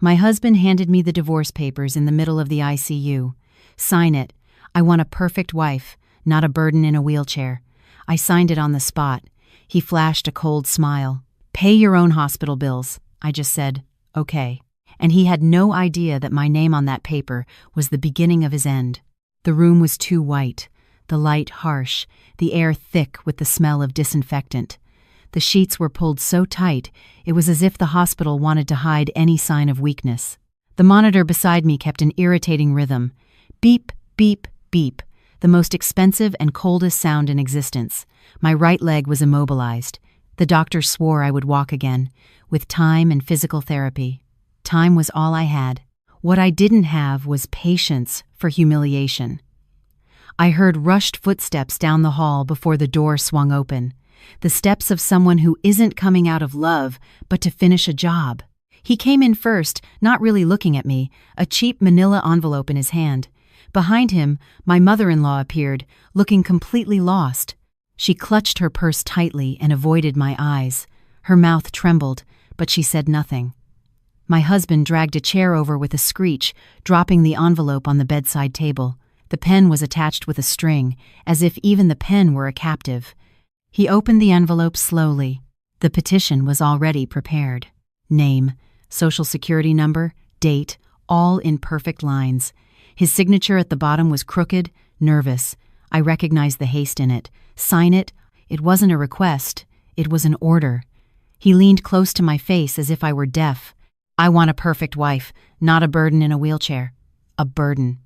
My husband handed me the divorce papers in the middle of the ICU. "Sign it. I want a perfect wife, not a burden in a wheelchair." I signed it on the spot. He flashed a cold smile. "Pay your own hospital bills." I just said, "Okay." And he had no idea that my name on that paper was the beginning of his end. The room was too white, the light harsh, the air thick with the smell of disinfectant. The sheets were pulled so tight, it was as if the hospital wanted to hide any sign of weakness. The monitor beside me kept an irritating rhythm. Beep, beep, beep, the most expensive and coldest sound in existence. My right leg was immobilized. The doctor swore I would walk again, with time and physical therapy. Time was all I had. What I didn't have was patience for humiliation. I heard rushed footsteps down the hall before the door swung open. The steps of someone who isn't coming out of love, but to finish a job. He came in first, not really looking at me, a cheap manila envelope in his hand. Behind him, my mother-in-law appeared, looking completely lost. She clutched her purse tightly and avoided my eyes. Her mouth trembled, but she said nothing. My husband dragged a chair over with a screech, dropping the envelope on the bedside table. The pen was attached with a string, as if even the pen were a captive. He opened the envelope slowly. The petition was already prepared. Name, social security number, date, all in perfect lines. His signature at the bottom was crooked, nervous. I recognized the haste in it. Sign it. It wasn't a request. It was an order. He leaned close to my face as if I were deaf. "I want a perfect wife, not a burden in a wheelchair." A burden.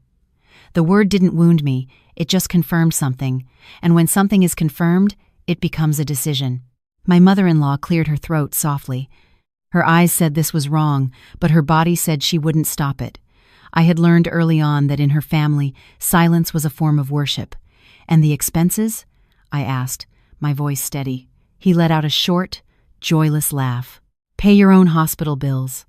The word didn't wound me. It just confirmed something. And when something is confirmed, it becomes a decision. My mother-in-law cleared her throat softly. Her eyes said this was wrong, but her body said she wouldn't stop it. I had learned early on that in her family, silence was a form of worship. "And the expenses?" I asked, my voice steady. He let out a short, joyless laugh. "Pay your own hospital bills."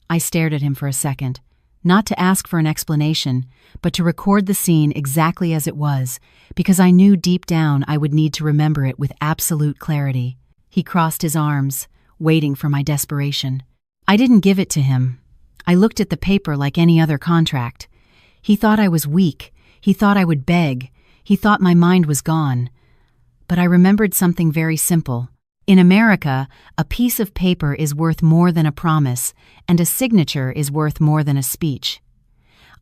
I stared at him for a second, not to ask for an explanation, but to record the scene exactly as it was, because I knew deep down I would need to remember it with absolute clarity. He crossed his arms, waiting for my desperation. I didn't give it to him. I looked at the paper like any other contract. He thought I was weak. He thought I would beg. He thought my mind was gone. But I remembered something very simple. In America, a piece of paper is worth more than a promise, and a signature is worth more than a speech.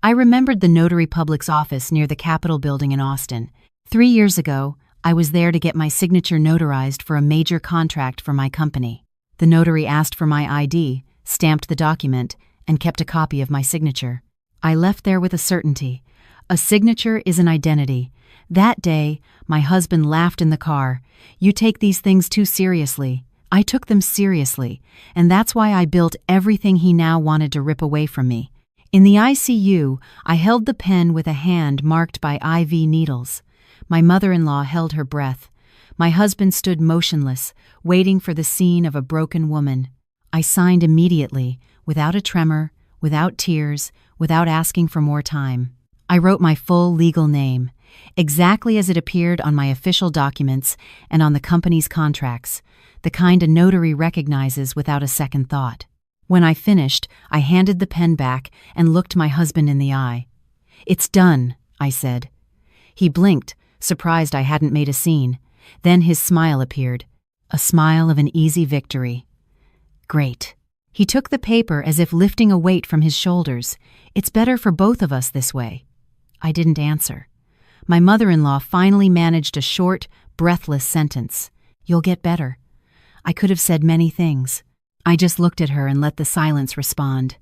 I remembered the notary public's office near the Capitol building in Austin. 3 years ago, I was there to get my signature notarized for a major contract for my company. The notary asked for my ID, stamped the document, and kept a copy of my signature. I left there with a certainty. A signature is an identity. That day, my husband laughed in the car. "You take these things too seriously." I took them seriously, and that's why I built everything he now wanted to rip away from me. In the ICU, I held the pen with a hand marked by IV needles. My mother-in-law held her breath. My husband stood motionless, waiting for the scene of a broken woman. I signed immediately, without a tremor, without tears, without asking for more time. I wrote my full legal name, exactly as it appeared on my official documents and on the company's contracts, the kind a notary recognizes without a second thought. When I finished, I handed the pen back and looked my husband in the eye. "It's done," I said. He blinked, surprised I hadn't made a scene. Then his smile appeared, a smile of an easy victory. "Great." He took the paper as if lifting a weight from his shoulders. "It's better for both of us this way." I didn't answer. My mother-in-law finally managed a short, breathless sentence. "You'll get better." I could have said many things. I just looked at her and let the silence respond.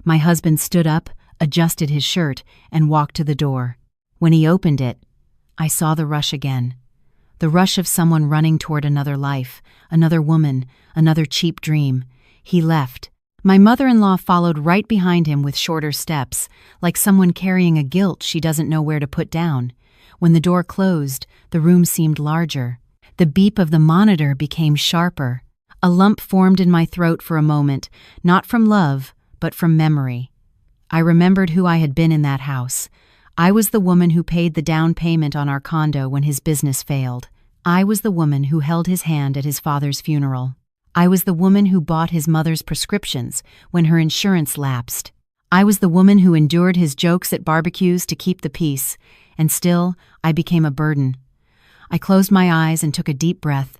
My husband stood up, adjusted his shirt, and walked to the door. When he opened it, I saw the rush again. The rush of someone running toward another life, another woman, another cheap dream. He left. My mother-in-law followed right behind him with shorter steps, like someone carrying a guilt she doesn't know where to put down. When the door closed, the room seemed larger. The beep of the monitor became sharper. A lump formed in my throat for a moment, not from love, but from memory. I remembered who I had been in that house. I was the woman who paid the down payment on our condo when his business failed. I was the woman who held his hand at his father's funeral. I was the woman who bought his mother's prescriptions when her insurance lapsed. I was the woman who endured his jokes at barbecues to keep the peace, and still, I became a burden. I closed my eyes and took a deep breath.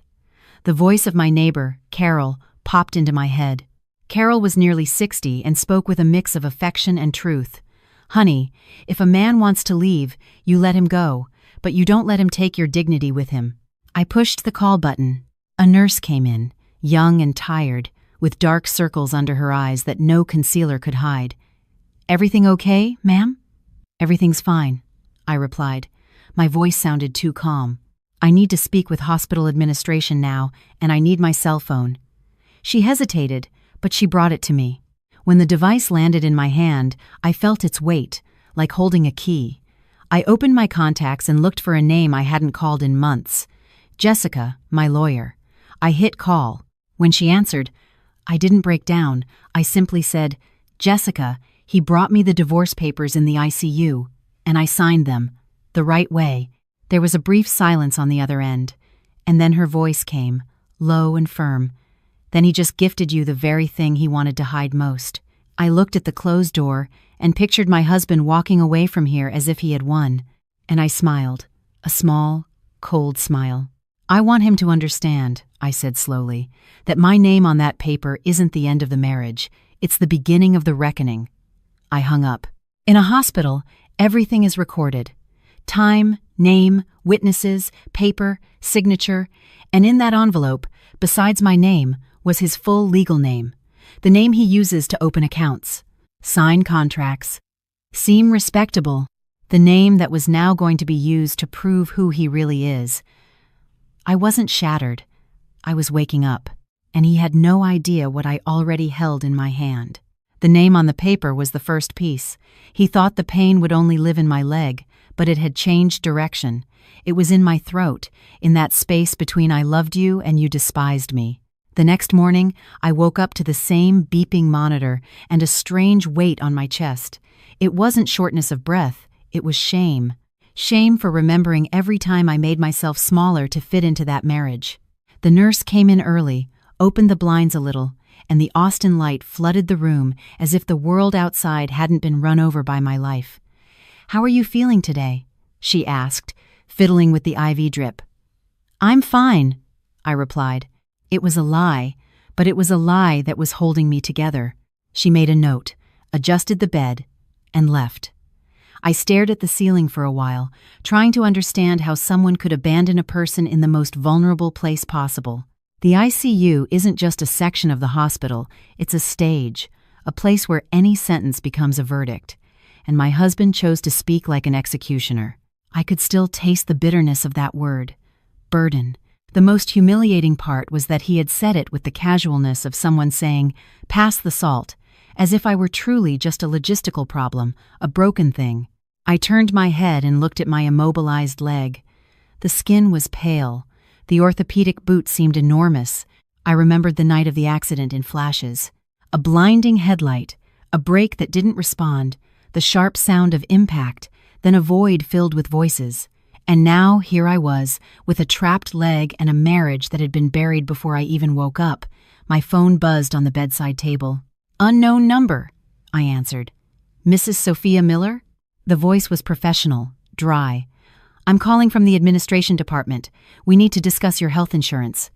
The voice of my neighbor, Carol, popped into my head. Carol was nearly 60 and spoke with a mix of affection and truth. "Honey, if a man wants to leave, you let him go, but you don't let him take your dignity with him." I pushed the call button. A nurse came in, young and tired, with dark circles under her eyes that no concealer could hide. "Everything okay, ma'am?" "Everything's fine," I replied. My voice sounded too calm. "I need to speak with hospital administration now, and I need my cell phone." She hesitated, but she brought it to me. When the device landed in my hand, I felt its weight, like holding a key. I opened my contacts and looked for a name I hadn't called in months. Jessica, my lawyer. I hit call. When she answered, I didn't break down. I simply said, "Jessica, he brought me the divorce papers in the ICU, and I signed them, the right way." There was a brief silence on the other end, and then her voice came, low and firm. "Then he just gifted you the very thing he wanted to hide most." I looked at the closed door and pictured my husband walking away from here as if he had won, and I smiled, a small, cold smile. "I want him to understand," I said slowly, "that my name on that paper isn't the end of the marriage, it's the beginning of the reckoning." I hung up. In a hospital, everything is recorded. Time, name, witnesses, paper, signature, and in that envelope, besides my name, was his full legal name, the name he uses to open accounts, sign contracts, seem respectable, the name that was now going to be used to prove who he really is. I wasn't shattered. I was waking up, and he had no idea what I already held in my hand. The name on the paper was the first piece. He thought the pain would only live in my leg, but it had changed direction. It was in my throat, in that space between "I loved you" and "you despised me." The next morning, I woke up to the same beeping monitor and a strange weight on my chest. It wasn't shortness of breath, it was shame. Shame for remembering every time I made myself smaller to fit into that marriage. The nurse came in early, opened the blinds a little, and the Austin light flooded the room as if the world outside hadn't been run over by my life. "How are you feeling today?" she asked, fiddling with the IV drip. "I'm fine," I replied. It was a lie, but it was a lie that was holding me together. She made a note, adjusted the bed, and left. I stared at the ceiling for a while, trying to understand how someone could abandon a person in the most vulnerable place possible. The ICU isn't just a section of the hospital, it's a stage, a place where any sentence becomes a verdict. And my husband chose to speak like an executioner. I could still taste the bitterness of that word, burden. The most humiliating part was that he had said it with the casualness of someone saying, "Pass the salt," as if I were truly just a logistical problem, a broken thing. I turned my head and looked at my immobilized leg. The skin was pale. The orthopedic boot seemed enormous. I remembered the night of the accident in flashes. A blinding headlight, a brake that didn't respond, the sharp sound of impact, then a void filled with voices. And now here I was, with a trapped leg and a marriage that had been buried before I even woke up. My phone buzzed on the bedside table. "Unknown number," I answered. "Mrs. Sophia Miller?" The voice was professional, dry. "I'm calling from the administration department. We need to discuss your health insurance."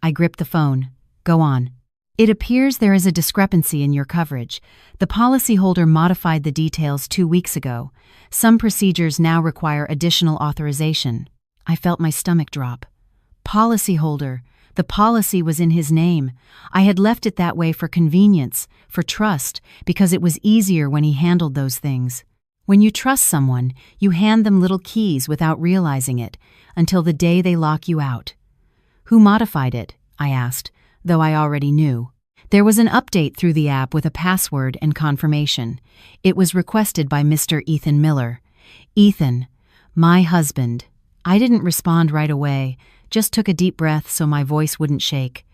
I gripped the phone. "Go on." "It appears there is a discrepancy in your coverage. The policyholder modified the details 2 weeks ago. Some procedures now require additional authorization." I felt my stomach drop. Policyholder. The policy was in his name. I had left it that way for convenience, for trust, because it was easier when he handled those things. When you trust someone, you hand them little keys without realizing it, until the day they lock you out. "Who modified it?" I asked, though I already knew. There was an update through the app with a password and confirmation. It was requested by Mr. Ethan Miller. Ethan, my husband. I didn't respond right away, just took a deep breath so my voice wouldn't shake.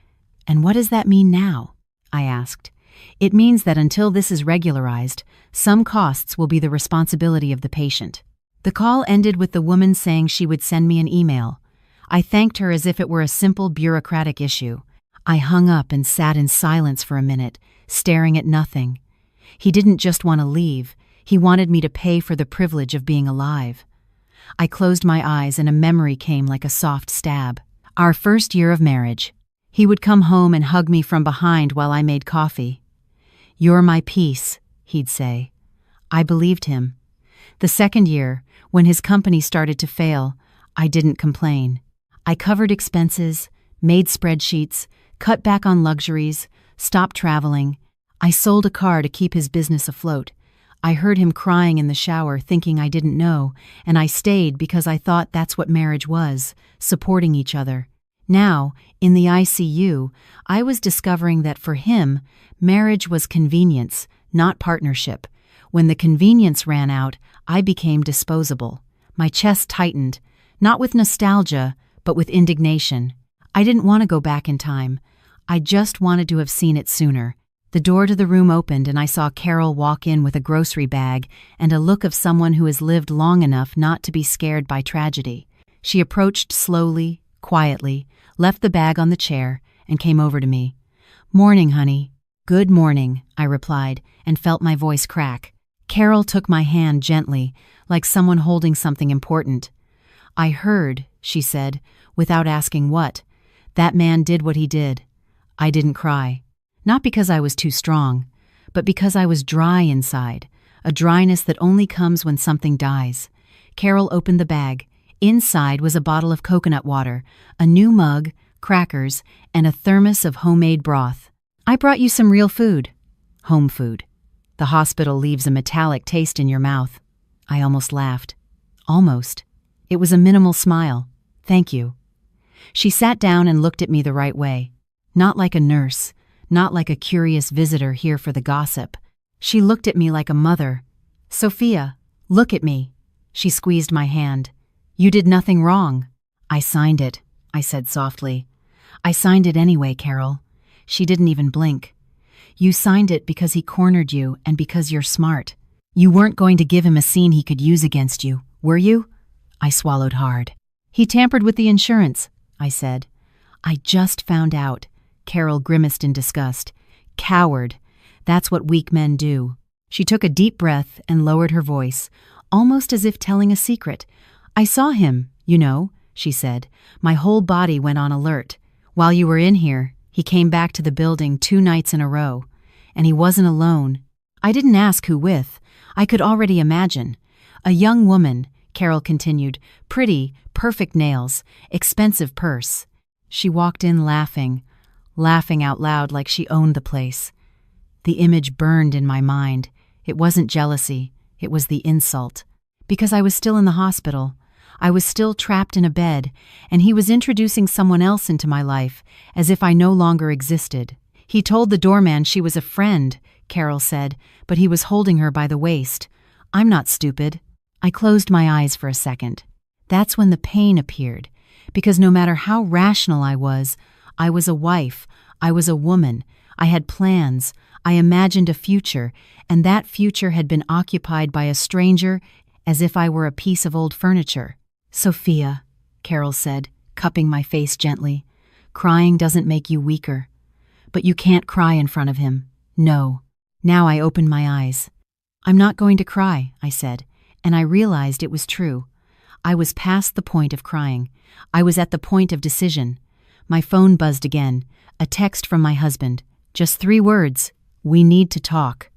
"And what does that mean now?" I asked. "It means that until this is regularized, some costs will be the responsibility of the patient." The call ended with the woman saying she would send me an email. I thanked her as if it were a simple bureaucratic issue. I hung up and sat in silence for a minute, staring at nothing. He didn't just want to leave, he wanted me to pay for the privilege of being alive. I closed my eyes and a memory came like a soft stab. Our first year of marriage. He would come home and hug me from behind while I made coffee. "You're my peace," he'd say. I believed him. The second year, when his company started to fail, I didn't complain. I covered expenses, made spreadsheets, cut back on luxuries, stopped traveling. I sold a car to keep his business afloat. I heard him crying in the shower, thinking I didn't know, and I stayed because I thought that's what marriage was, supporting each other. Now, in the ICU, I was discovering that for him, marriage was convenience, not partnership. When the convenience ran out, I became disposable. My chest tightened, not with nostalgia, but with indignation. I didn't want to go back in time. I just wanted to have seen it sooner. The door to the room opened and I saw Carol walk in with a grocery bag and a look of someone who has lived long enough not to be scared by tragedy. She approached slowly, quietly, left the bag on the chair, and came over to me. "Morning, honey." "Good morning," I replied, and felt my voice crack. Carol took my hand gently, like someone holding something important. "I heard," she said, without asking what. "That man did what he did." I didn't cry. Not because I was too strong, but because I was dry inside, a dryness that only comes when something dies. Carol opened the bag. Inside was a bottle of coconut water, a new mug, crackers, and a thermos of homemade broth. "I brought you some real food." Home food. The hospital leaves a metallic taste in your mouth. I almost laughed. Almost. It was a minimal smile. "Thank you." She sat down and looked at me the right way. Not like a nurse, not like a curious visitor here for the gossip. She looked at me like a mother. "Sophia, look at me." She squeezed my hand. "You did nothing wrong." "I signed it," I said softly. "I signed it anyway, Carol." She didn't even blink. "You signed it because he cornered you and because you're smart. You weren't going to give him a scene he could use against you, were you?" I swallowed hard. "He tampered with the insurance," I said. "I just found out." Carol grimaced in disgust. "Coward. That's what weak men do." She took a deep breath and lowered her voice, almost as if telling a secret. "I saw him, you know," she said. "My whole body went on alert. While you were in here, he came back to the building 2 nights in a row. And he wasn't alone. I didn't ask who with. I could already imagine. A young woman," Carol continued, "pretty, perfect nails, expensive purse." She walked in laughing out loud like she owned the place. The image burned in my mind. It wasn't jealousy, it was the insult. Because I was still in the hospital. I was still trapped in a bed, and he was introducing someone else into my life, as if I no longer existed. "He told the doorman she was a friend," Carol said, "but he was holding her by the waist. I'm not stupid." I closed my eyes for a second. That's when the pain appeared, because no matter how rational I was a wife, I was a woman, I had plans, I imagined a future, and that future had been occupied by a stranger as if I were a piece of old furniture. "Sophia," Carol said, cupping my face gently, "crying doesn't make you weaker. But you can't cry in front of him. No." Now I opened my eyes. "I'm not going to cry," I said, and I realized it was true. I was past the point of crying. I was at the point of decision. My phone buzzed again, a text from my husband. Just 3 words, "We need to talk."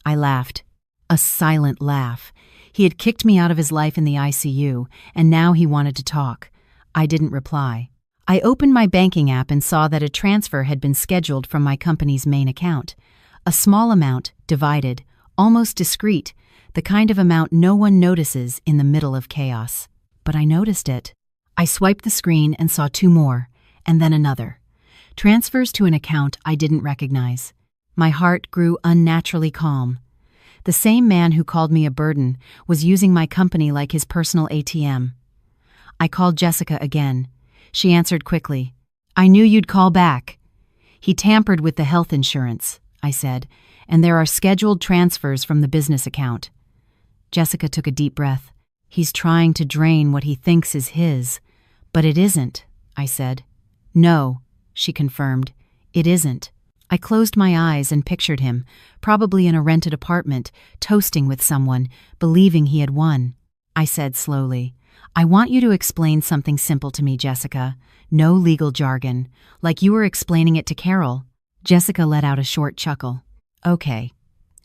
I laughed. A silent laugh. He had kicked me out of his life in the ICU, and now he wanted to talk. I didn't reply. I opened my banking app and saw that a transfer had been scheduled from my company's main account. A small amount, divided, almost discreet, the kind of amount no one notices in the middle of chaos. But I noticed it. I swiped the screen and saw 2 more, and then another. Transfers to an account I didn't recognize. My heart grew unnaturally calm. The same man who called me a burden was using my company like his personal ATM. I called Jessica again. She answered quickly. "I knew you'd call back." "He tampered with the health insurance," I said, "and there are scheduled transfers from the business account." Jessica took a deep breath. "He's trying to drain what he thinks is his." "But it isn't," I said. "No," she confirmed. It isn't. I closed my eyes and pictured him, probably in a rented apartment, toasting with someone, believing he had won. I said slowly, I want you to explain something simple to me, Jessica. No legal jargon, like you were explaining it to Carol. Jessica let out a short chuckle. Okay,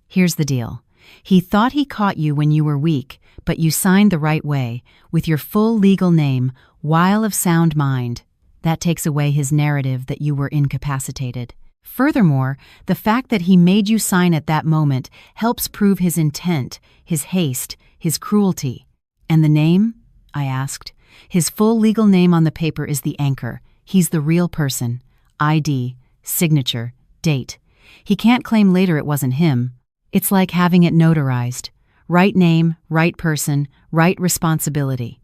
here's the deal. He thought he caught you when you were weak, but you signed the right way, with your full legal name, while of sound mind. That takes away his narrative that you were incapacitated. Furthermore, the fact that he made you sign at that moment helps prove his intent, his haste, his cruelty. And the name? I asked. His full legal name on the paper is the anchor. He's the real person. ID, signature, date. He can't claim later it wasn't him. It's like having it notarized. Right name, right person, right responsibility.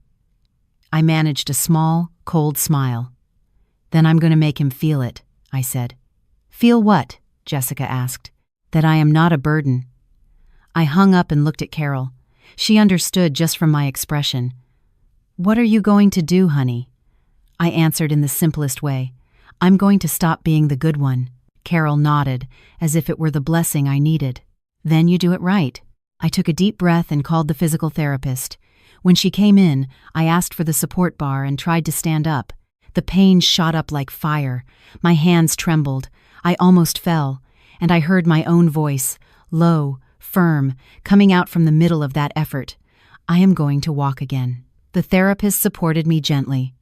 I managed a small, cold smile. Then I'm going to make him feel it, I said. Feel what? Jessica asked. That I am not a burden. I hung up and looked at Carol. She understood just from my expression. What are you going to do, honey? I answered in the simplest way. I'm going to stop being the good one. Carol nodded, as if it were the blessing I needed. Then you do it right. I took a deep breath and called the physical therapist. When she came in, I asked for the support bar and tried to stand up. The pain shot up like fire. My hands trembled. I almost fell, and I heard my own voice, low, firm, coming out from the middle of that effort. I am going to walk again. The therapist supported me gently.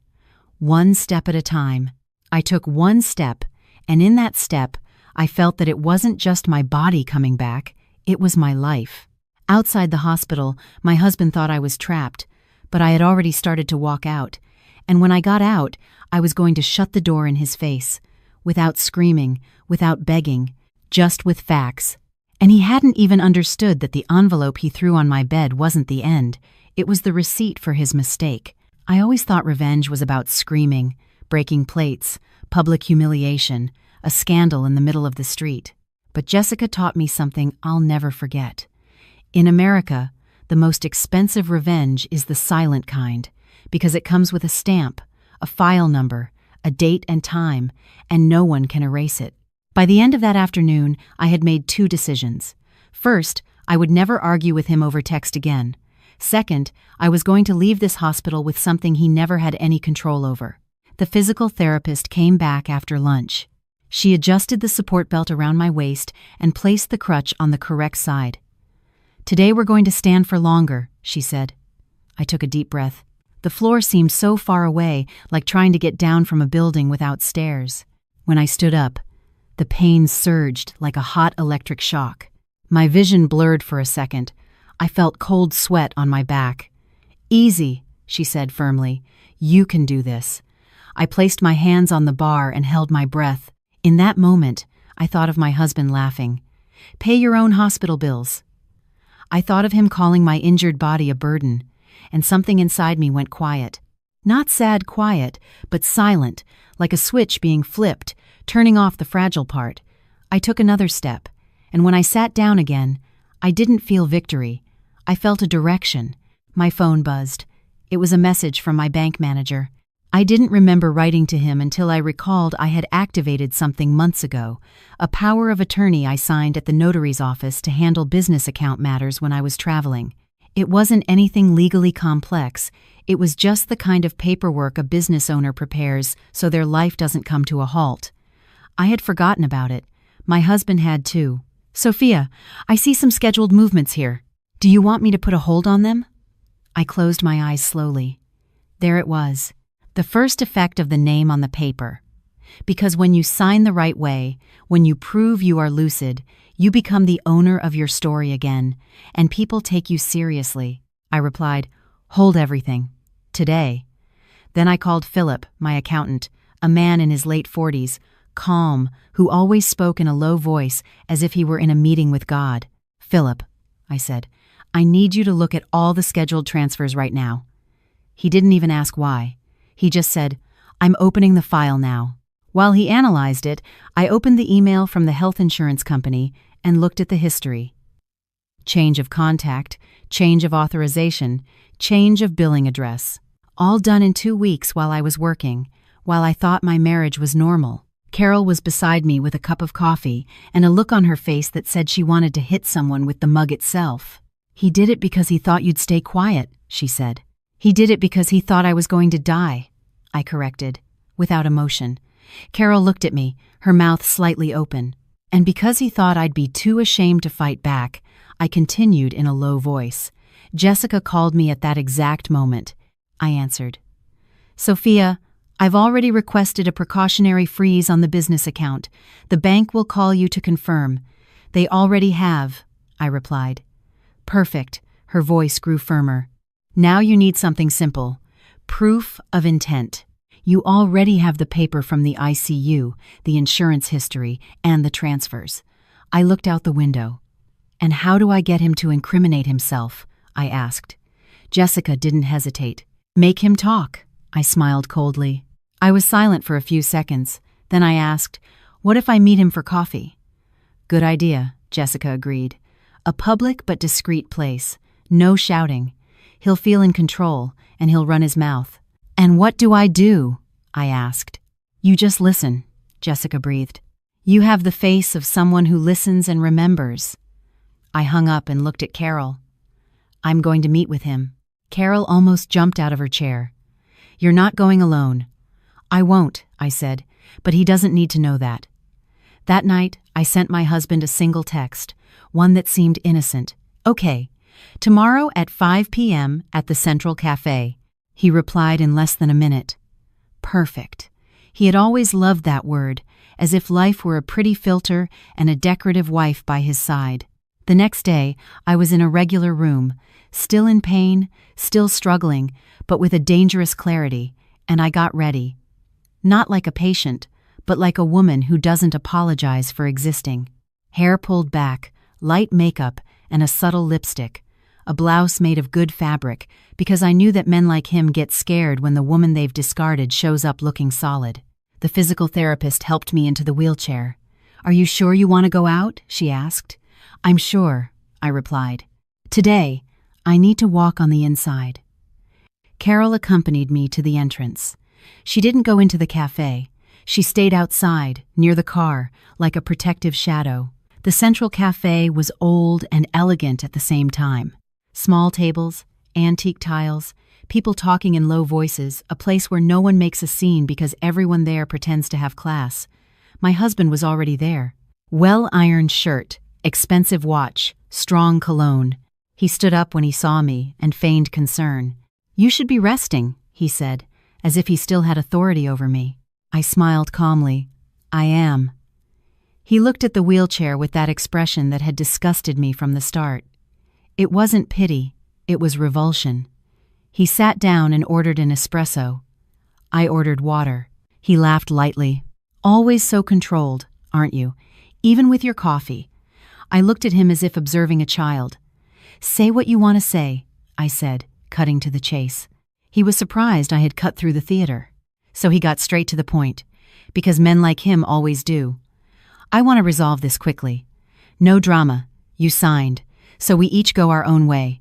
One step at a time. I took one step, and in that step, I felt that it wasn't just my body coming back, it was my life. Outside the hospital, my husband thought I was trapped, but I had already started to walk out, and when I got out, I was going to shut the door in his face, without screaming, without begging, just with facts. And he hadn't even understood that the envelope he threw on my bed wasn't the end. It was the receipt for his mistake. I always thought revenge was about screaming, breaking plates, public humiliation, a scandal in the middle of the street. But Jessica taught me something I'll never forget. In America, the most expensive revenge is the silent kind, because it comes with a stamp, a file number, a date and time, and no one can erase it. By the end of that afternoon, I had made two decisions. First, I would never argue with him over text again. Second, I was going to leave this hospital with something he never had any control over. The physical therapist came back after lunch. She adjusted the support belt around my waist and placed the crutch on the correct side. Today we're going to stand for longer, she said. I took a deep breath. The floor seemed so far away, like trying to get down from a building without stairs. When I stood up, the pain surged like a hot electric shock. My vision blurred for a second. I felt cold sweat on my back. Easy, she said firmly. You can do this. I placed my hands on the bar and held my breath. In that moment, I thought of my husband laughing. Pay your own hospital bills. I thought of him calling my injured body a burden, and something inside me went quiet. Not sad quiet, but silent, like a switch being flipped, turning off the fragile part. I took another step, and when I sat down again, I didn't feel victory. I felt a direction. My phone buzzed. It was a message from my bank manager. I didn't remember writing to him until I recalled I had activated something months ago, a power of attorney I signed at the notary's office to handle business account matters when I was traveling. It wasn't anything legally complex. It was just the kind of paperwork a business owner prepares so their life doesn't come to a halt. I had forgotten about it. My husband had too. Sophia, I see some scheduled movements here. Do you want me to put a hold on them? I closed my eyes slowly. There it was. The first effect of the name on the paper. Because when you sign the right way, when you prove you are lucid, you become the owner of your story again, and people take you seriously. I replied, hold everything. Today. Then I called Philip, my accountant, a man in his late 40s, calm, who always spoke in a low voice as if he were in a meeting with God. Philip, I said, I need you to look at all the scheduled transfers right now. He didn't even ask why. He just said, I'm opening the file now. While he analyzed it, I opened the email from the health insurance company and looked at the history. Change of contact, change of authorization, change of billing address. All done in 2 weeks while I was working, while I thought my marriage was normal. Carol was beside me with a cup of coffee and a look on her face that said she wanted to hit someone with the mug itself. "He did it because he thought you'd stay quiet," she said. "He did it because he thought I was going to die," I corrected, without emotion. Carol looked at me, her mouth slightly open. "And because he thought I'd be too ashamed to fight back," I continued in a low voice. "Jessica called me at that exact moment," I answered. "Sophia, I've already requested a precautionary freeze on the business account. The bank will call you to confirm." "They already have," I replied. "Perfect," her voice grew firmer. "Now you need something simple. Proof of intent. You already have the paper from the ICU, the insurance history, and the transfers." I looked out the window. "And how do I get him to incriminate himself?" I asked. Jessica didn't hesitate. "Make him talk," I smiled coldly. I was silent for a few seconds. Then I asked, "What if I meet him for coffee?" "Good idea," Jessica agreed. "A public but discreet place. No shouting. He'll feel in control, and he'll run his mouth." "And what do I do?" I asked. "You just listen," Jessica breathed. "You have the face of someone who listens and remembers." I hung up and looked at Carol. "I'm going to meet with him." Carol almost jumped out of her chair. "You're not going alone." "I won't," I said, "but he doesn't need to know that." That night, I sent my husband a single text, one that seemed innocent. "Okay, tomorrow at 5 p.m. at the Central Cafe." He replied in less than a minute. Perfect. He had always loved that word, as if life were a pretty filter and a decorative wife by his side. The next day, I was in a regular room, still in pain, still struggling, but with a dangerous clarity, and I got ready. Not like a patient, but like a woman who doesn't apologize for existing. Hair pulled back, light makeup, and a subtle lipstick. A blouse made of good fabric, because I knew that men like him get scared when the woman they've discarded shows up looking solid. The physical therapist helped me into the wheelchair. "Are you sure you want to go out?" she asked. "I'm sure," I replied. "Today, I need to walk on the inside." Carol accompanied me to the entrance. She didn't go into the cafe. She stayed outside, near the car, like a protective shadow. The Central Cafe was old and elegant at the same time. Small tables, antique tiles, people talking in low voices, a place where no one makes a scene because everyone there pretends to have class. My husband was already there. Well-ironed shirt, expensive watch, strong cologne. He stood up when he saw me and feigned concern. "You should be resting," he said, as if he still had authority over me. I smiled calmly. "I am." He looked at the wheelchair with that expression that had disgusted me from the start. It wasn't pity, it was revulsion. He sat down and ordered an espresso. I ordered water. He laughed lightly. "Always so controlled, aren't you? Even with your coffee." I looked at him as if observing a child. "Say what you want to say," I said, cutting to the chase. He was surprised I had cut through the theater. So he got straight to the point, because men like him always do. "I want to resolve this quickly. No drama. You signed, so we each go our own way."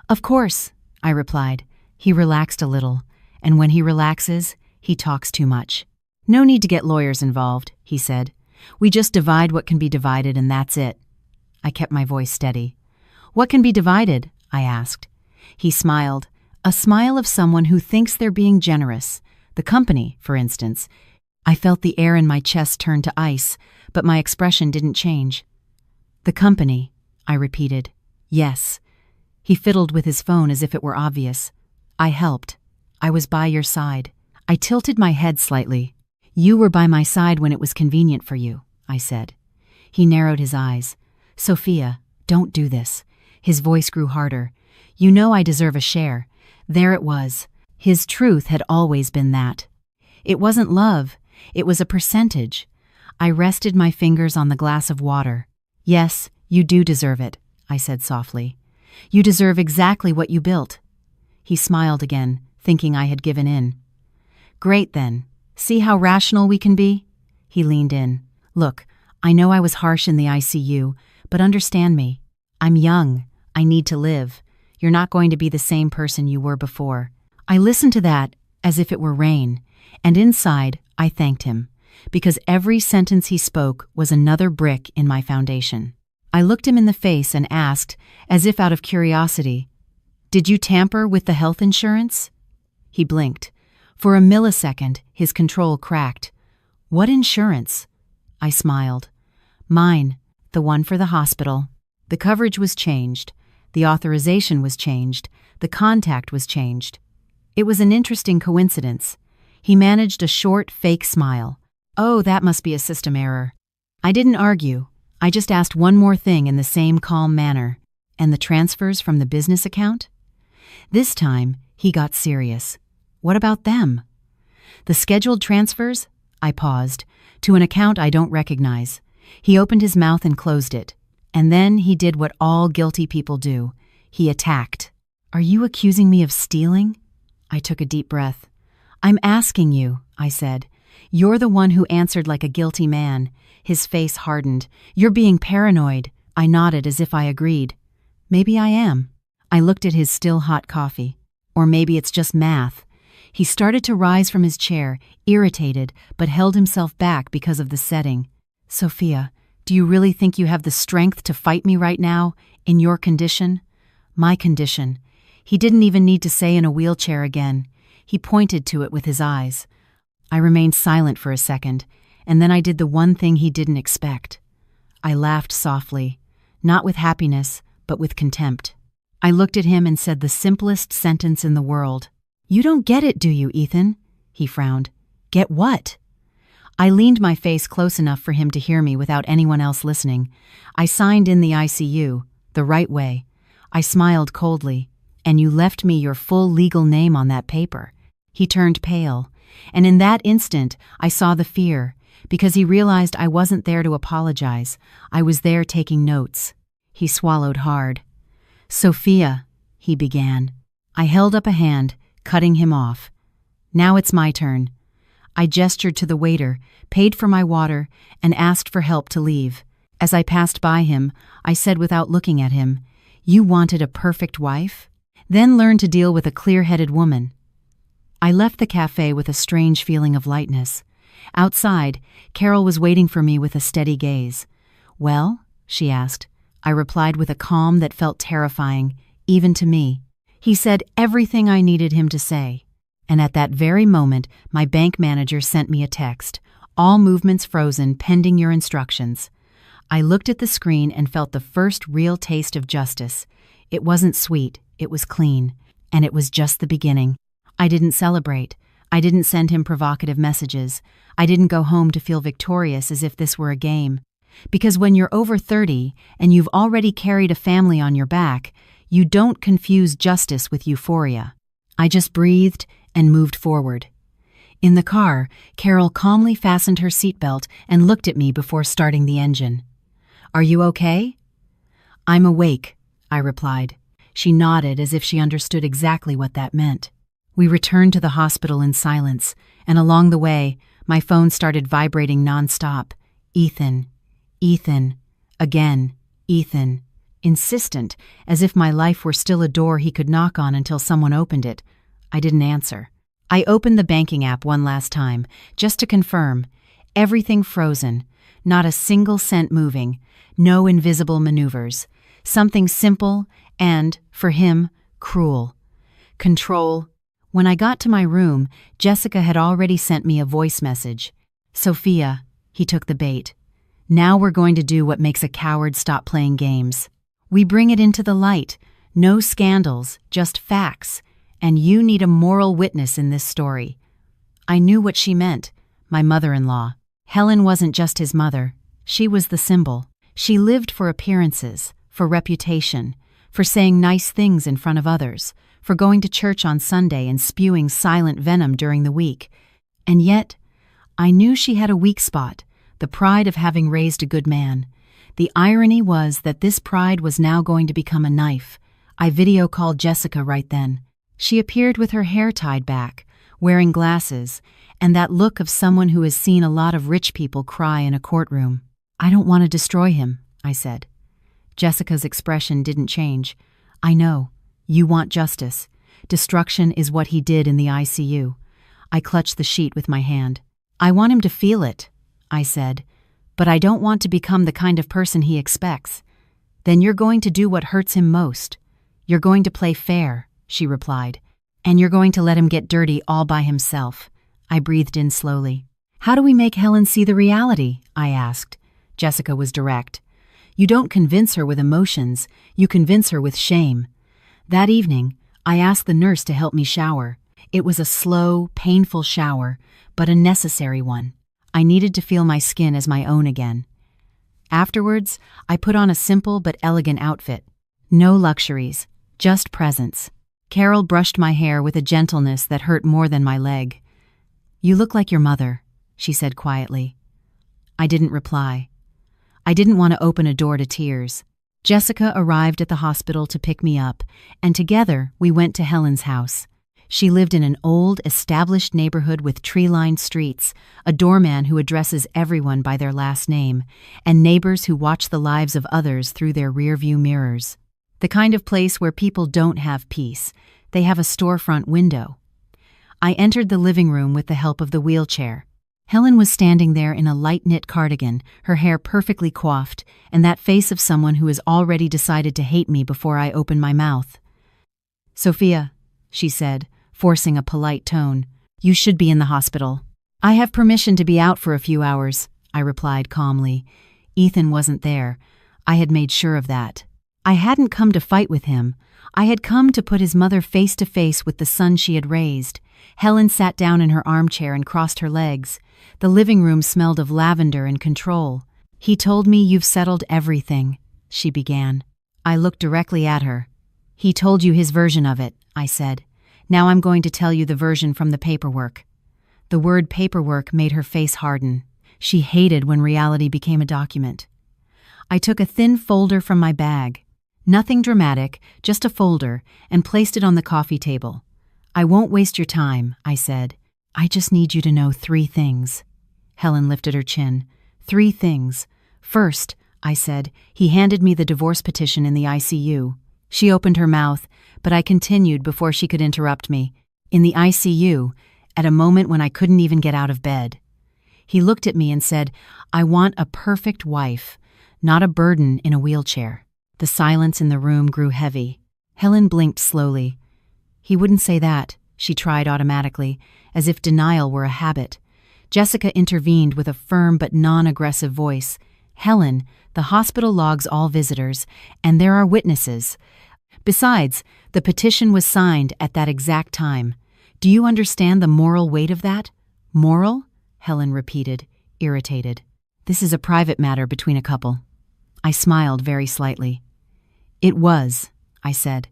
"Of course," I replied. He relaxed a little, and when he relaxes, he talks too much. "No need to get lawyers involved," he said. "We just divide what can be divided and that's it." I kept my voice steady. "What can be divided?" I asked. He smiled, a smile of someone who thinks they're being generous. The company, for instance. I felt the air in my chest turn to ice, but my expression didn't change. "The company," I repeated. "Yes." He fiddled with his phone as if it were obvious. "I helped. I was by your side." I tilted my head slightly. "You were by my side when it was convenient for you," I said. He narrowed his eyes. "Sophia, don't do this." His voice grew harder. "You know I deserve a share." There it was. His truth had always been that. It wasn't love. It was a percentage. I rested my fingers on the glass of water. "Yes, you do deserve it," I said softly. "You deserve exactly what you built." He smiled again, thinking I had given in. "Great then. See how rational we can be?" He leaned in. "Look, I know I was harsh in the ICU, but understand me. I'm young. I need to live. You're not going to be the same person you were before." I listened to that as if it were rain, and inside I thanked him, because every sentence he spoke was another brick in my foundation. I looked him in the face and asked, as if out of curiosity, "Did you tamper with the health insurance?" He blinked. For a millisecond, his control cracked. "What insurance?" I smiled. "Mine, the one for the hospital." The coverage was changed. The authorization was changed. The contact was changed. It was an interesting coincidence. He managed a short, fake smile. "Oh, that must be a system error." I didn't argue. I just asked one more thing in the same calm manner. "And the transfers from the business account?" This time, he got serious. "What about them?" "The scheduled transfers?" I paused. "To an account I don't recognize." He opened his mouth and closed it. And then he did what all guilty people do. He attacked. "Are you accusing me of stealing?" I took a deep breath. "I'm asking you," I said. "You're the one who answered like a guilty man." His face hardened. "You're being paranoid." I nodded as if I agreed. "Maybe I am." I looked at his still hot coffee. Or maybe it's just math. He started to rise from his chair, irritated, but held himself back because of the setting. "Sophia, do you really think you have the strength to fight me right now, in your condition?" My condition. He didn't even need to say in a wheelchair again. He pointed to it with his eyes. I remained silent for a second, and then I did the one thing he didn't expect. I laughed softly, not with happiness, but with contempt. I looked at him and said the simplest sentence in the world. "You don't get it, do you, Ethan?" He frowned. "Get what?" I leaned my face close enough for him to hear me without anyone else listening. I signed in the ICU, the right way. I smiled coldly. "And you left me your full legal name on that paper." He turned pale, and in that instant I saw the fear, because he realized I wasn't there to apologize. I was there taking notes. He swallowed hard. "Sophia," he began. I held up a hand, cutting him off. "Now it's my turn." I gestured to the waiter, paid for my water, and asked for help to leave. As I passed by him, I said without looking at him, "You wanted a perfect wife? Then learn to deal with a clear-headed woman." I left the cafe with a strange feeling of lightness. Outside, Carol was waiting for me with a steady gaze. "Well?" she asked. I replied with a calm that felt terrifying, even to me. He said everything I needed him to say. And at that very moment, my bank manager sent me a text. "All movements frozen, pending your instructions." I looked at the screen and felt the first real taste of justice. It wasn't sweet, it was clean. And it was just the beginning. I didn't celebrate. I didn't send him provocative messages. I didn't go home to feel victorious as if this were a game. Because when you're over 30 and you've already carried a family on your back, you don't confuse justice with euphoria. I just breathed and moved forward. In the car, Carol calmly fastened her seatbelt and looked at me before starting the engine. "Are you okay?" "I'm awake," I replied. She nodded as if she understood exactly what that meant. We returned to the hospital in silence, and along the way, my phone started vibrating nonstop. Ethan, Ethan, again, Ethan. Insistent, as if my life were still a door he could knock on until someone opened it. I didn't answer. I opened the banking app one last time, just to confirm. Everything frozen, not a single cent moving, no invisible maneuvers. Something simple and, for him, cruel. Control. When I got to my room, Jessica had already sent me a voice message. "Sophia," he took the bait. "Now we're going to do what makes a coward stop playing games. We bring it into the light. No scandals, just facts. And you need a moral witness in this story." I knew what she meant. My mother-in-law. Helen wasn't just his mother. She was the symbol. She lived for appearances, for reputation, for saying nice things in front of others, for going to church on Sunday and spewing silent venom during the week. And yet, I knew she had a weak spot, the pride of having raised a good man. The irony was that this pride was now going to become a knife. I video called Jessica right then. She appeared with her hair tied back, wearing glasses, and that look of someone who has seen a lot of rich people cry in a courtroom. "I don't want to destroy him," I said. Jessica's expression didn't change. "I know. You want justice. Destruction is what he did in the ICU." I clutched the sheet with my hand. I want him to feel it, I said, but I don't want to become the kind of person he expects. Then you're going to do what hurts him most. You're going to play fair, she replied, and you're going to let him get dirty all by himself. I breathed in slowly. How do we make Helen see the reality? I asked. Jessica was direct. You don't convince her with emotions, you convince her with shame. That evening, I asked the nurse to help me shower. It was a slow, painful shower, but a necessary one. I needed to feel my skin as my own again. Afterwards, I put on a simple but elegant outfit. No luxuries, just presence. Carol brushed my hair with a gentleness that hurt more than my leg. You look like your mother, she said quietly. I didn't reply. I didn't want to open a door to tears. Jessica arrived at the hospital to pick me up, and together we went to Helen's house. She lived in an old, established neighborhood with tree-lined streets, a doorman who addresses everyone by their last name, and neighbors who watch the lives of others through their rearview mirrors. The kind of place where people don't have peace. They have a storefront window. I entered the living room with the help of the wheelchair. Helen was standing there in a light-knit cardigan, her hair perfectly coiffed, and that face of someone who has already decided to hate me before I open my mouth. Sophia, she said, forcing a polite tone, you should be in the hospital. I have permission to be out for a few hours, I replied calmly. Ethan wasn't there. I had made sure of that. I hadn't come to fight with him. I had come to put his mother face to face with the son she had raised. Helen sat down in her armchair and crossed her legs. The living room smelled of lavender and control. He told me you've settled everything, she began. I looked directly at her. He told you his version of it, I said. Now I'm going to tell you the version from the paperwork. The word paperwork made her face harden. She hated when reality became a document. I took a thin folder from my bag. Nothing dramatic, just a folder, and placed it on the coffee table. I won't waste your time, I said. I just need you to know 3 things. Helen lifted her chin. 3 things. First, I said, he handed me the divorce petition in the ICU. She opened her mouth, but I continued before she could interrupt me. In the ICU, at a moment when I couldn't even get out of bed. He looked at me and said, I want a perfect wife, not a burden in a wheelchair. The silence in the room grew heavy. Helen blinked slowly. He wouldn't say that, she tried automatically, as if denial were a habit. Jessica intervened with a firm but non-aggressive voice. Helen, the hospital logs all visitors, and there are witnesses. Besides, the petition was signed at that exact time. Do you understand the moral weight of that? Moral? Helen repeated, irritated. This is a private matter between a couple. I smiled very slightly. It was, I said,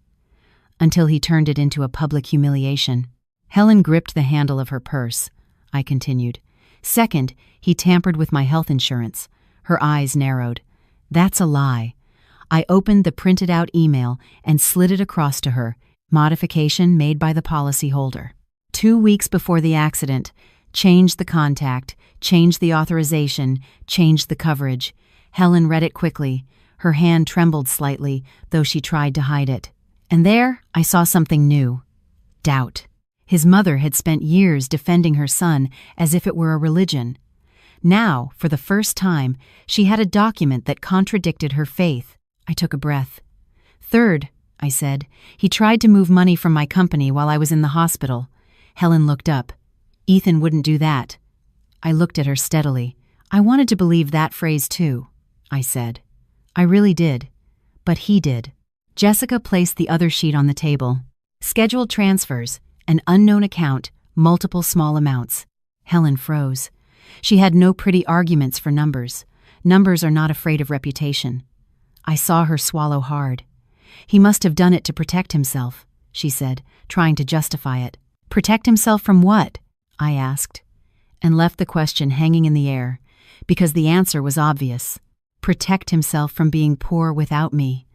until he turned it into a public humiliation. Helen gripped the handle of her purse. I continued. Second, he tampered with my health insurance. Her eyes narrowed. That's a lie. I opened the printed-out email and slid it across to her. Modification made by the policyholder. 2 weeks before the accident. Changed the contact, changed the authorization, changed the coverage. Helen read it quickly. Her hand trembled slightly, though she tried to hide it. And there, I saw something new. Doubt. His mother had spent years defending her son as if it were a religion. Now, for the first time, she had a document that contradicted her faith. I took a breath. Third, I said, he tried to move money from my company while I was in the hospital. Helen looked up. Ethan wouldn't do that. I looked at her steadily. I wanted to believe that phrase too, I said. I really did. But he did. Jessica placed the other sheet on the table. Scheduled transfers, an unknown account, multiple small amounts. Helen froze. She had no pretty arguments for numbers. Numbers are not afraid of reputation. I saw her swallow hard. He must have done it to protect himself, she said, trying to justify it. Protect himself from what? I asked, and left the question hanging in the air, because the answer was obvious. Protect himself from being poor without me.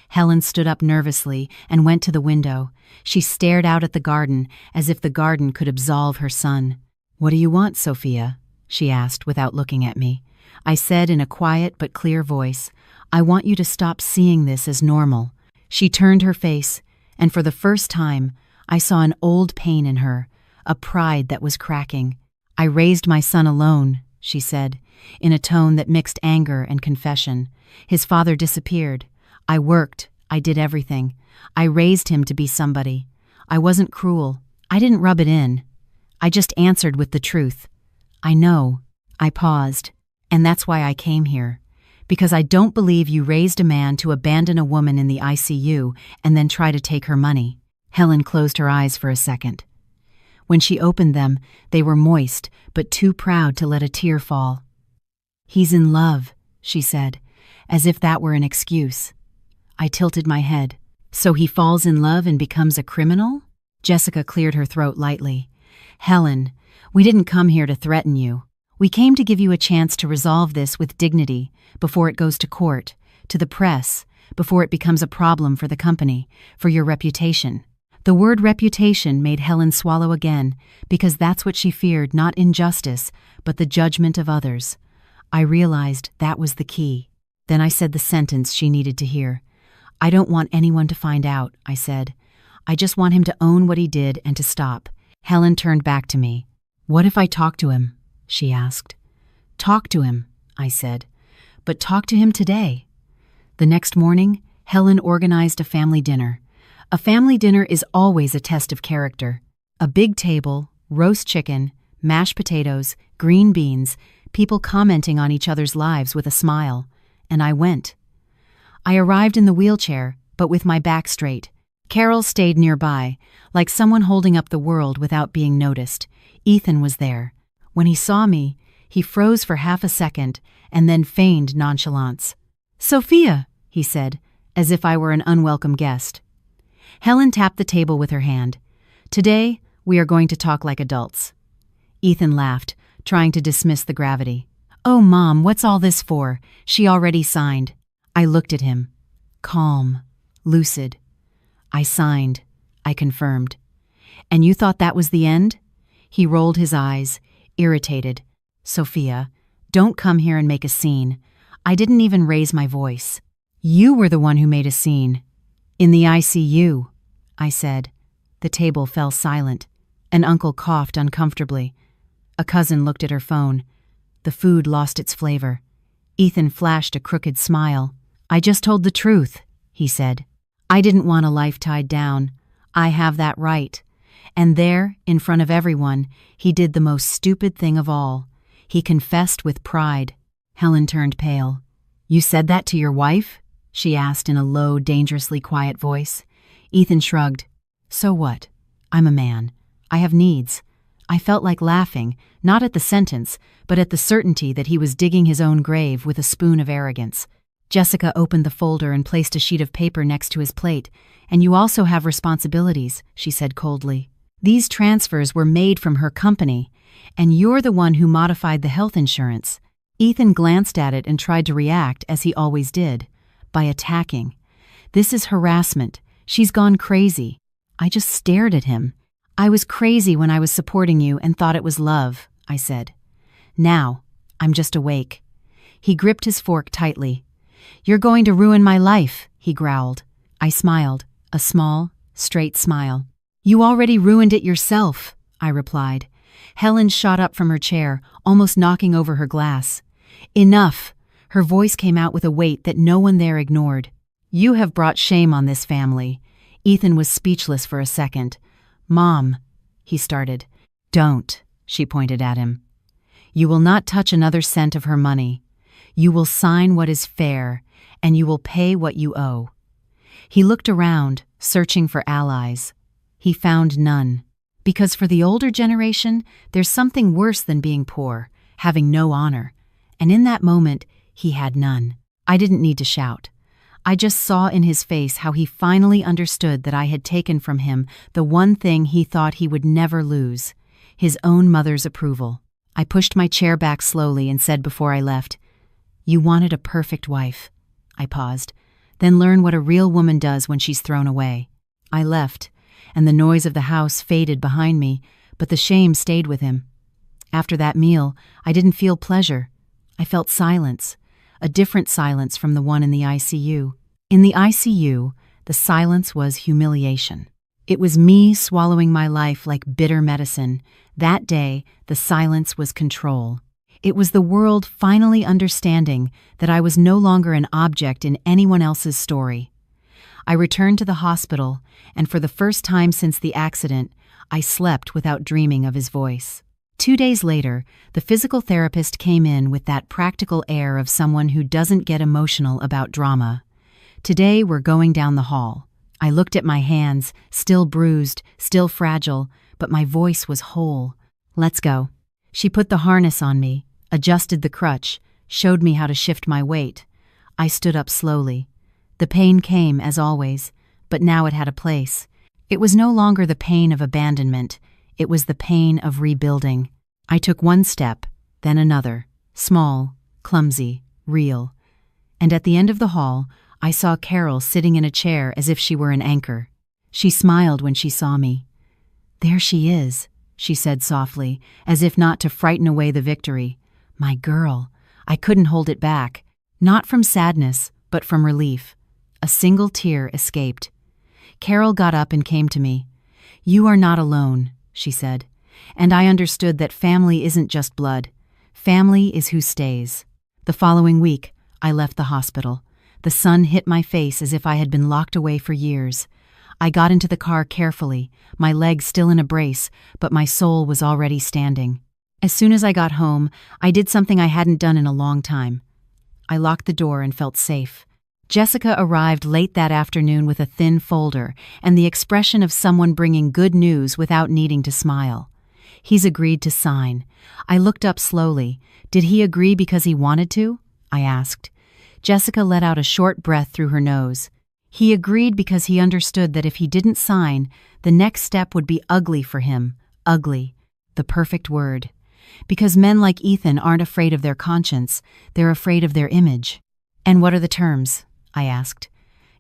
Helen stood up nervously and went to the window. She stared out at the garden as if the garden could absolve her son. What do you want, Sophia? She asked without looking at me. I said in a quiet but clear voice, I want you to stop seeing this as normal. She turned her face, and for the first time, I saw an old pain in her, a pride that was cracking. I raised my son alone, she said, in a tone that mixed anger and confession. His father disappeared. I worked. I did everything. I raised him to be somebody. I wasn't cruel. I didn't rub it in. I just answered with the truth. I know. I paused. And that's why I came here. Because I don't believe you raised a man to abandon a woman in the ICU and then try to take her money. Helen closed her eyes for a second. When she opened them, they were moist, but too proud to let a tear fall. He's in love, she said, as if that were an excuse. I tilted my head. So he falls in love and becomes a criminal? Jessica cleared her throat lightly. Helen, we didn't come here to threaten you. We came to give you a chance to resolve this with dignity before it goes to court, to the press, before it becomes a problem for the company, for your reputation. The word reputation made Helen swallow again, because that's what she feared, not injustice, but the judgment of others. I realized that was the key. Then I said the sentence she needed to hear. I don't want anyone to find out, I said. I just want him to own what he did and to stop. Helen turned back to me. What if I talk to him? She asked. Talk to him, I said. But talk to him today. The next morning, Helen organized a family dinner. A family dinner is always a test of character. A big table, roast chicken, mashed potatoes, green beans, people commenting on each other's lives with a smile. And I went. I arrived in the wheelchair, but with my back straight. Carol stayed nearby, like someone holding up the world without being noticed. Ethan was there. When he saw me, he froze for half a second and then feigned nonchalance. Sophia, he said, as if I were an unwelcome guest. Helen tapped the table with her hand. Today, we are going to talk like adults. Ethan laughed, trying to dismiss the gravity. Oh, Mom, what's all this for? She already signed. I looked at him. Calm, lucid. I signed. I confirmed. And you thought that was the end? He rolled his eyes, irritated. Sophia, don't come here and make a scene. I didn't even raise my voice. You were the one who made a scene. In the ICU, I said. The table fell silent. An uncle coughed uncomfortably. A cousin looked at her phone. The food lost its flavor. Ethan flashed a crooked smile. I just told the truth, he said. I didn't want a life tied down. I have that right. And there, in front of everyone, he did the most stupid thing of all. He confessed with pride. Helen turned pale. You said that to your wife? She asked in a low, dangerously quiet voice. Ethan shrugged. So what? I'm a man. I have needs. I felt like laughing, not at the sentence, but at the certainty that he was digging his own grave with a spoon of arrogance. Jessica opened the folder and placed a sheet of paper next to his plate. And you also have responsibilities, she said coldly. These transfers were made from her company, and you're the one who modified the health insurance. Ethan glanced at it and tried to react, as he always did, by attacking. This is harassment. She's gone crazy. I just stared at him. I was crazy when I was supporting you and thought it was love, I said. Now, I'm just awake. He gripped his fork tightly. You're going to ruin my life, he growled. I smiled, a small, straight smile. You already ruined it yourself, I replied. Helen shot up from her chair, almost knocking over her glass. Enough! Her voice came out with a weight that no one there ignored. You have brought shame on this family. Ethan was speechless for a second. Mom, he started. Don't, she pointed at him. You will not touch another cent of her money. You will sign what is fair, and you will pay what you owe. He looked around, searching for allies. He found none. Because for the older generation, there's something worse than being poor, having no honor. And in that moment, he had none. I didn't need to shout. I just saw in his face how he finally understood that I had taken from him the one thing he thought he would never lose, his own mother's approval. I pushed my chair back slowly and said before I left, You wanted a perfect wife. I paused. Then learn what a real woman does when she's thrown away. I left, and the noise of the house faded behind me, but the shame stayed with him. After that meal, I didn't feel pleasure. I felt silence, a different silence from the one in the ICU. In the ICU, the silence was humiliation. It was me swallowing my life like bitter medicine. That day, the silence was control. It was the world finally understanding that I was no longer an object in anyone else's story. I returned to the hospital, and for the first time since the accident, I slept without dreaming of his voice. 2 days later, the physical therapist came in with that practical air of someone who doesn't get emotional about drama. Today, we're going down the hall. I looked at my hands, still bruised, still fragile, but my voice was whole. Let's go. She put the harness on me, adjusted the crutch, showed me how to shift my weight. I stood up slowly. The pain came, as always, but now it had a place. It was no longer the pain of abandonment. It was the pain of rebuilding. I took one step, then another, small, clumsy, real. And at the end of the hall, I saw Carol sitting in a chair as if she were an anchor. She smiled when she saw me. "There she is," she said softly, as if not to frighten away the victory. My girl. I couldn't hold it back. Not from sadness, but from relief. A single tear escaped. Carol got up and came to me. "You are not alone," she said. And I understood that family isn't just blood. Family is who stays. The following week, I left the hospital. The sun hit my face as if I had been locked away for years. I got into the car carefully, my legs still in a brace, but my soul was already standing. As soon as I got home, I did something I hadn't done in a long time. I locked the door and felt safe. Jessica arrived late that afternoon with a thin folder and the expression of someone bringing good news without needing to smile. "He's agreed to sign." I looked up slowly. "Did he agree because he wanted to?" I asked. Jessica let out a short breath through her nose. "He agreed because he understood that if he didn't sign, the next step would be ugly for him. Ugly. The perfect word. Because men like Ethan aren't afraid of their conscience, they're afraid of their image." "And what are the terms?" I asked.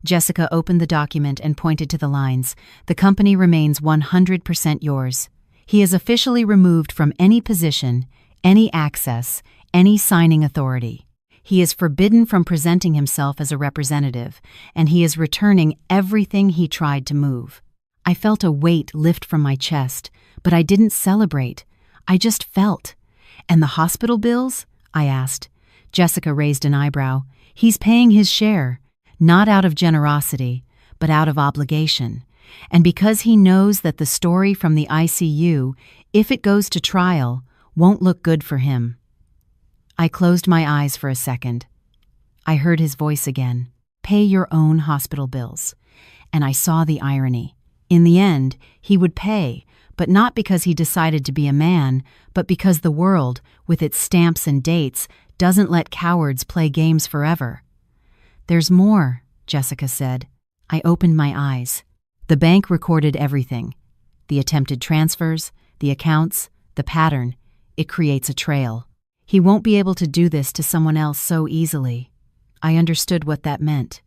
Jessica opened the document and pointed to the lines. "The company remains 100% yours. He is officially removed from any position, any access, any signing authority. He is forbidden from presenting himself as a representative, and he is returning everything he tried to move." I felt a weight lift from my chest, but I didn't celebrate. I just felt. "And the hospital bills?" I asked. Jessica raised an eyebrow. "He's paying his share, not out of generosity, but out of obligation. And because he knows that the story from the ICU, if it goes to trial, won't look good for him." I closed my eyes for a second. I heard his voice again. "Pay your own hospital bills." And I saw the irony. In the end, he would pay, but not because he decided to be a man, but because the world, with its stamps and dates, doesn't let cowards play games forever. "There's more," Jessica said. I opened my eyes. The bank recorded everything. The attempted transfers, the accounts, the pattern. It creates a trail. He won't be able to do this to someone else so easily. I understood what that meant.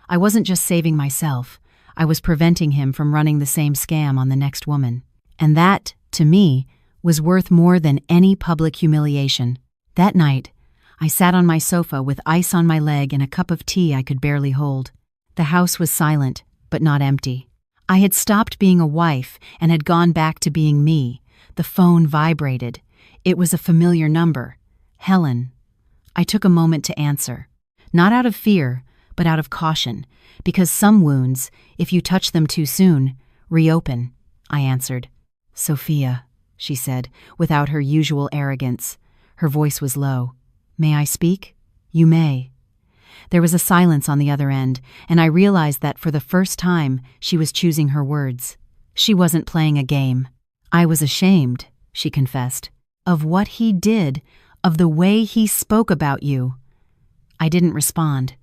I wasn't just saving myself. I was preventing him from running the same scam on the next woman. And that, to me, was worth more than any public humiliation. That night, I sat on my sofa with ice on my leg and a cup of tea I could barely hold. The house was silent, but not empty. I had stopped being a wife and had gone back to being me. The phone vibrated. It was a familiar number. Helen. I took a moment to answer. Not out of fear, but out of caution, because some wounds, if you touch them too soon, reopen. I answered. "Sophia," she said, without her usual arrogance. Her voice was low. "May I speak?" "You may." There was a silence on the other end, and I realized that for the first time she was choosing her words. She wasn't playing a game. "I was ashamed," she confessed, "of what he did, of the way he spoke about you." I didn't respond.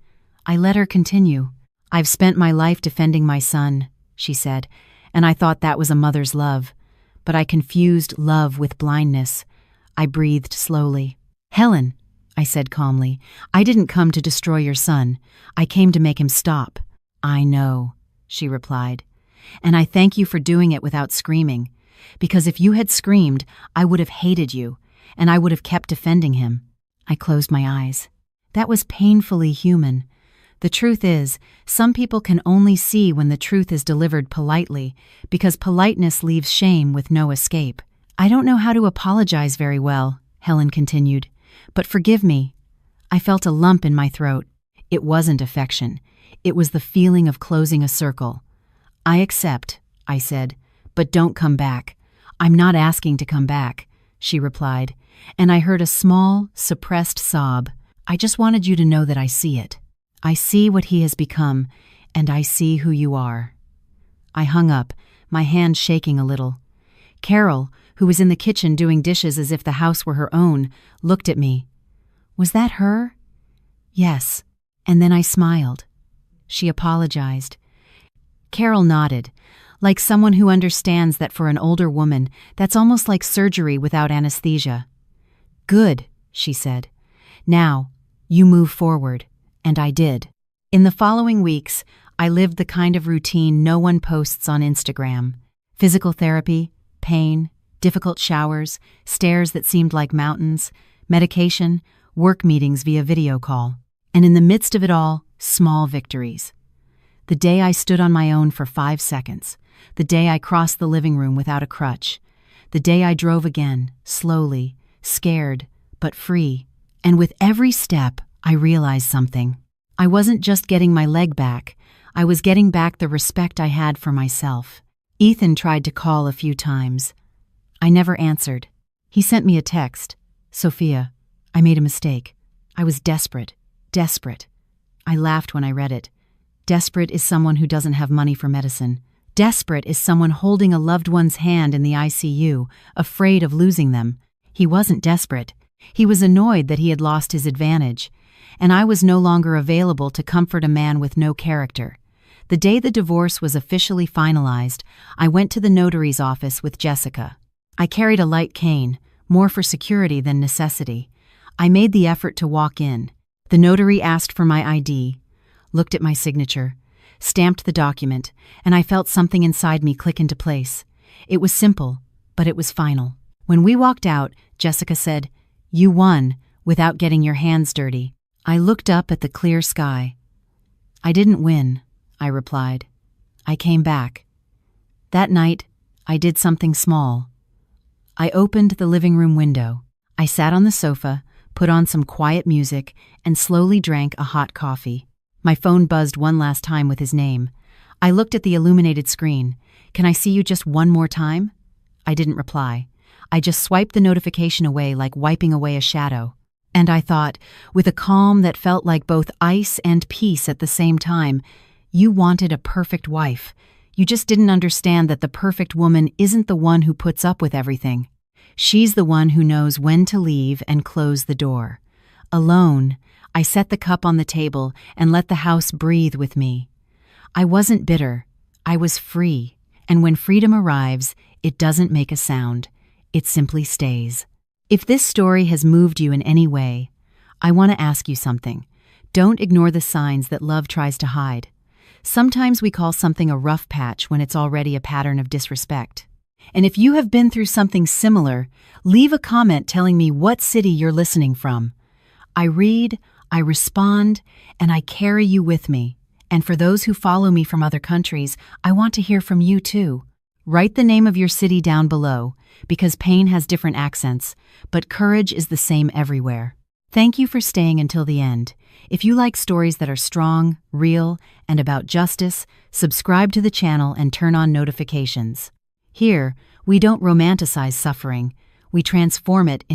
I let her continue. "I've spent my life defending my son," she said, "and I thought that was a mother's love. But I confused love with blindness." I breathed slowly. "Helen," I said calmly, "I didn't come to destroy your son. I came to make him stop." "I know," she replied. "And I thank you for doing it without screaming. Because if you had screamed, I would have hated you, and I would have kept defending him." I closed my eyes. That was painfully human. The truth is, some people can only see when the truth is delivered politely, because politeness leaves shame with no escape. I don't know how to apologize very well, Helen continued, but forgive me. I felt a lump in my throat. It wasn't affection. It was the feeling of closing a circle. I accept, I said, but don't come back. I'm not asking to come back, she replied, and I heard a small, suppressed sob. I just wanted you to know that I see it. I see what he has become, and I see who you are. I hung up, my hand shaking a little. Carol, who was in the kitchen doing dishes as if the house were her own, looked at me. Was that her? Yes. And then I smiled. She apologized. Carol nodded, like someone who understands that for an older woman, that's almost like surgery without anesthesia. Good, she said. Now, you move forward. And I did. In the following weeks, I lived the kind of routine no one posts on Instagram. Physical therapy, pain, difficult showers, stairs that seemed like mountains, medication, work meetings via video call. And in the midst of it all, small victories. The day I stood on my own for 5 seconds. The day I crossed the living room without a crutch. The day I drove again, slowly, scared, but free. And with every step, I realized something. I wasn't just getting my leg back. I was getting back the respect I had for myself. Ethan tried to call a few times. I never answered. He sent me a text. Sophia, I made a mistake. I was desperate. Desperate. I laughed when I read it. Desperate is someone who doesn't have money for medicine. Desperate is someone holding a loved one's hand in the ICU, afraid of losing them. He wasn't desperate. He was annoyed that he had lost his advantage, and I was no longer available to comfort a man with no character. The day the divorce was officially finalized, I went to the notary's office with Jessica. I carried a light cane, more for security than necessity. I made the effort to walk in. The notary asked for my ID, looked at my signature, stamped the document, and I felt something inside me click into place. It was simple, but it was final. When we walked out, Jessica said, "You won, without getting your hands dirty." I looked up at the clear sky. "I didn't win," I replied. "I came back." That night, I did something small. I opened the living room window. I sat on the sofa, put on some quiet music, and slowly drank a hot coffee. My phone buzzed one last time with his name. I looked at the illuminated screen. "Can I see you just one more time?" I didn't reply. I just swiped the notification away like wiping away a shadow. And I thought, with a calm that felt like both ice and peace at the same time, you wanted a perfect wife. You just didn't understand that the perfect woman isn't the one who puts up with everything. She's the one who knows when to leave and close the door. Alone, I set the cup on the table and let the house breathe with me. I wasn't bitter. I was free. And when freedom arrives, it doesn't make a sound. It simply stays. If this story has moved you in any way, I want to ask you something. Don't ignore the signs that love tries to hide. Sometimes we call something a rough patch when it's already a pattern of disrespect. And if you have been through something similar, leave a comment telling me what city you're listening from. I read, I respond, and I carry you with me. And for those who follow me from other countries, I want to hear from you too. Write the name of your city down below, because pain has different accents, but courage is the same everywhere. Thank you for staying until the end. If you like stories that are strong, real, and about justice, subscribe to the channel and turn on notifications. Here, we don't romanticize suffering, we transform it into